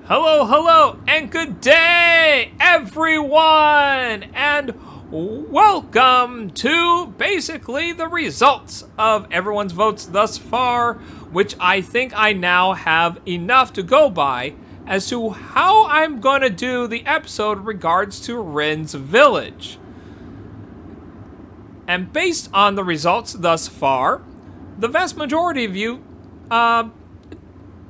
Hello, hello, and good day, everyone, and welcome to basically the results of everyone's votes thus far, which I think I now have enough to go by as to how I'm going to do the episode in regards to Rynn's village. And based on the results thus far, the vast majority of you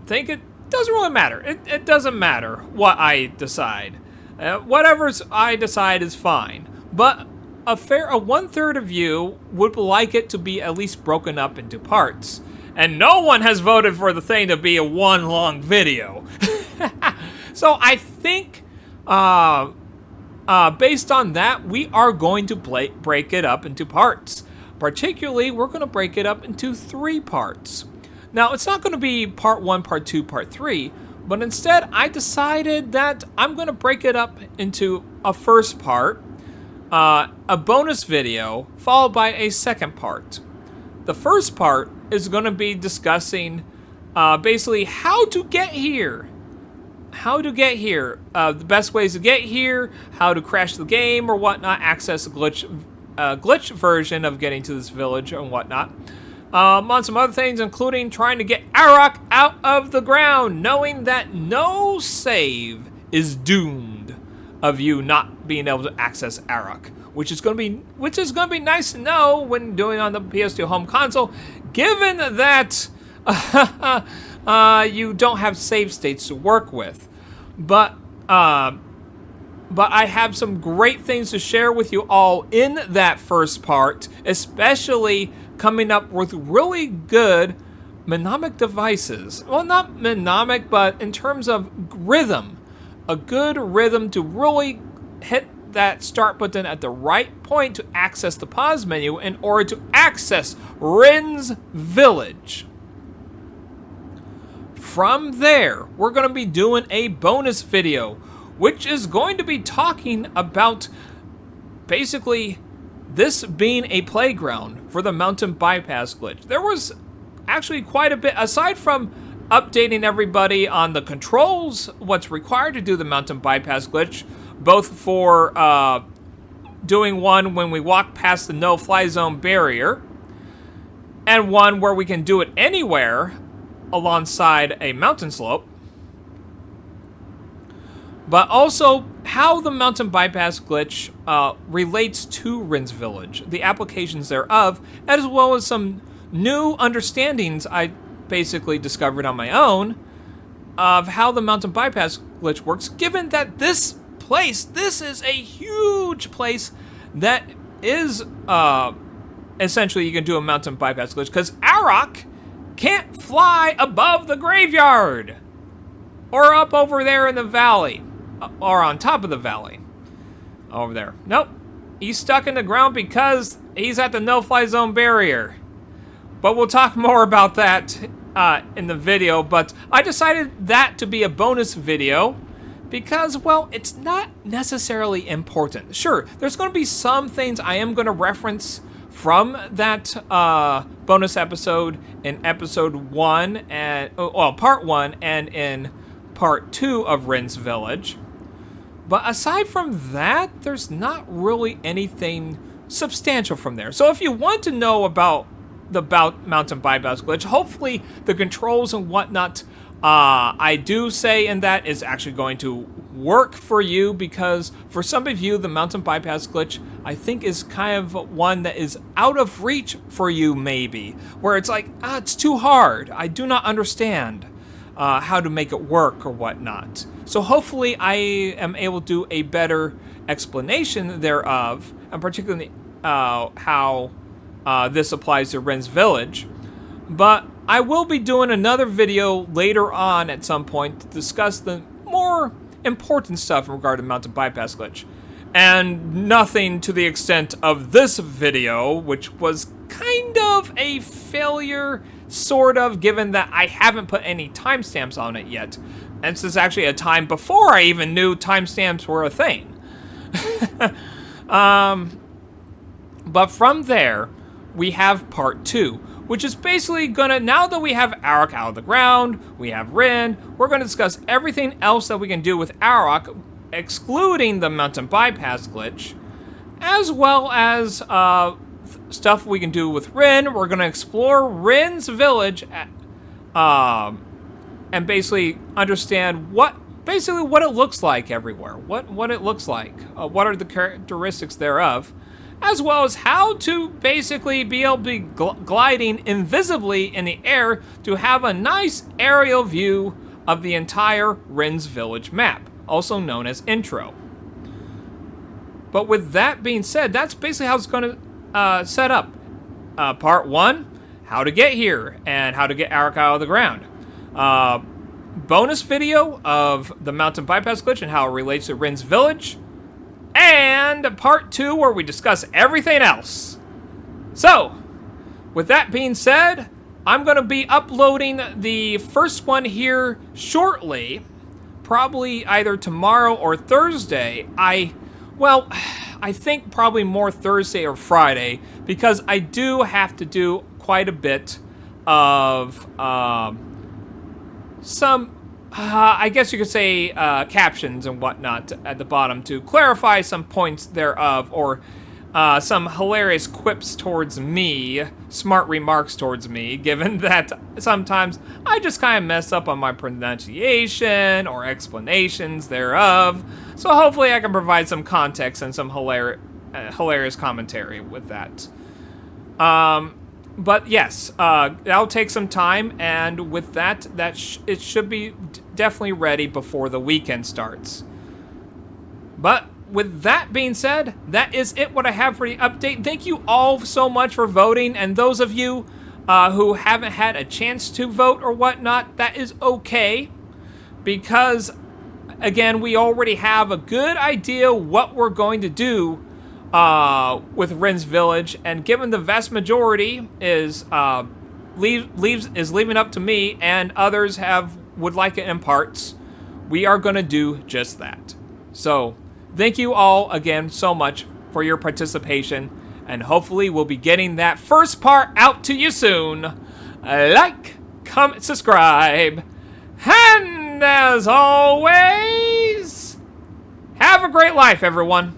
think it doesn't really matter. It doesn't matter what I decide. Whatever I decide is fine. But a 1/3 of you would like it to be at least broken up into parts. And no one has voted for the thing to be a one long video. So I think, based on that, we are going to break it up into parts. Particularly, we're going to break it up into 3 parts. Now, it's not going to be part 1, part 2, part 3, but instead I decided that I'm going to break it up into a first part, a bonus video, followed by a second part. The first part is going to be discussing basically how to get here. The best ways to get here, how to crash the game or whatnot, access a glitch version of getting to this village and whatnot. On some other things, including trying to get Arok out of the ground, knowing that no save is doomed of you not being able to access Arok, which is going to be nice to know when doing on the PS2 home console, given that you don't have save states to work with. But I have some great things to share with you all in that first part, especially coming up with really good mnemonic devices. Well, not mnemonic, but in terms of rhythm. A good rhythm to really hit that start button at the right point to access the pause menu in order to access Rynn's village. From there, we're going to be doing a bonus video, which is going to be talking about basically this being a playground for the mountain bypass glitch. There was actually quite a bit, aside from updating everybody on the controls, what's required to do the mountain bypass glitch, both for doing one when we walk past the no-fly zone barrier, and one where we can do it anywhere alongside a mountain slope. But also how the mountain bypass glitch relates to Rynn's village, the applications thereof, as well as some new understandings I basically discovered on my own of how the mountain bypass glitch works, given that this is a huge place that is essentially you can do a mountain bypass glitch, because Arok can't fly above the graveyard or up over there in the valley. Or on top of the valley. Over there. Nope. He's stuck in the ground because he's at the no-fly zone barrier. But we'll talk more about that in the video. But I decided that to be a bonus video because, well, it's not necessarily important. Sure, there's going to be some things I am going to reference from that bonus episode in episode 1 and, well, part 1 and in part 2 of Rynn's village. But aside from that, there's not really anything substantial from there. So if you want to know about the mountain bypass glitch, hopefully the controls and whatnot I do say in that is actually going to work for you, because for some of you, the mountain bypass glitch, I think, is kind of one that is out of reach for you, maybe. Where it's like, it's too hard. I do not understand how to make it work or whatnot. So hopefully I am able to do a better explanation thereof, and particularly how this applies to Rynn's village. But I will be doing another video later on at some point to discuss the more important stuff in regard to mountain bypass glitch. And nothing to the extent of this video, which was kind of a failure, sort of, given that I haven't put any timestamps on it yet. And this is actually a time before I even knew timestamps were a thing. But from there, we have part 2, which is basically gonna, now that we have Arok out of the ground, we have Rynn, we're gonna discuss everything else that we can do with Arok, excluding the mountain bypass glitch, as well as stuff we can do with Rynn. We're gonna explore Rynn's village, and basically understand what it looks like everywhere, what it looks like, what are the characteristics thereof, as well as how to basically be able to be gliding invisibly in the air to have a nice aerial view of the entire Rynn's village map, also known as Intro. But with that being said, that's basically how it's going to set up. Part 1, how to get here and how to get Arok out of the ground. Bonus video of the mountain bypass glitch and how it relates to Rynn's village. And part 2 where we discuss everything else. So, with that being said, I'm going to be uploading the first one here shortly. Probably either tomorrow or Thursday. I think probably more Thursday or Friday, because I do have to do quite a bit of some, I guess you could say, captions and whatnot at the bottom to clarify some points thereof, or some hilarious quips towards me, smart remarks towards me, given that sometimes I just kind of mess up on my pronunciation or explanations thereof. So hopefully I can provide some context and some hilarious commentary with that. But yes, that'll take some time, and with that, it should be definitely ready before the weekend starts. But with that being said, that is it what I have for the update. Thank you all so much for voting, and those of you who haven't had a chance to vote or whatnot, that is okay, because again, we already have a good idea what we're going to do with Rynn's village, and given the vast majority is leaving up to me, and others would like it in parts, we are going to do just that. So thank you all again so much for your participation, and hopefully we'll be getting that first part out to you soon. Like, comment, subscribe, and as always, have a great life, everyone.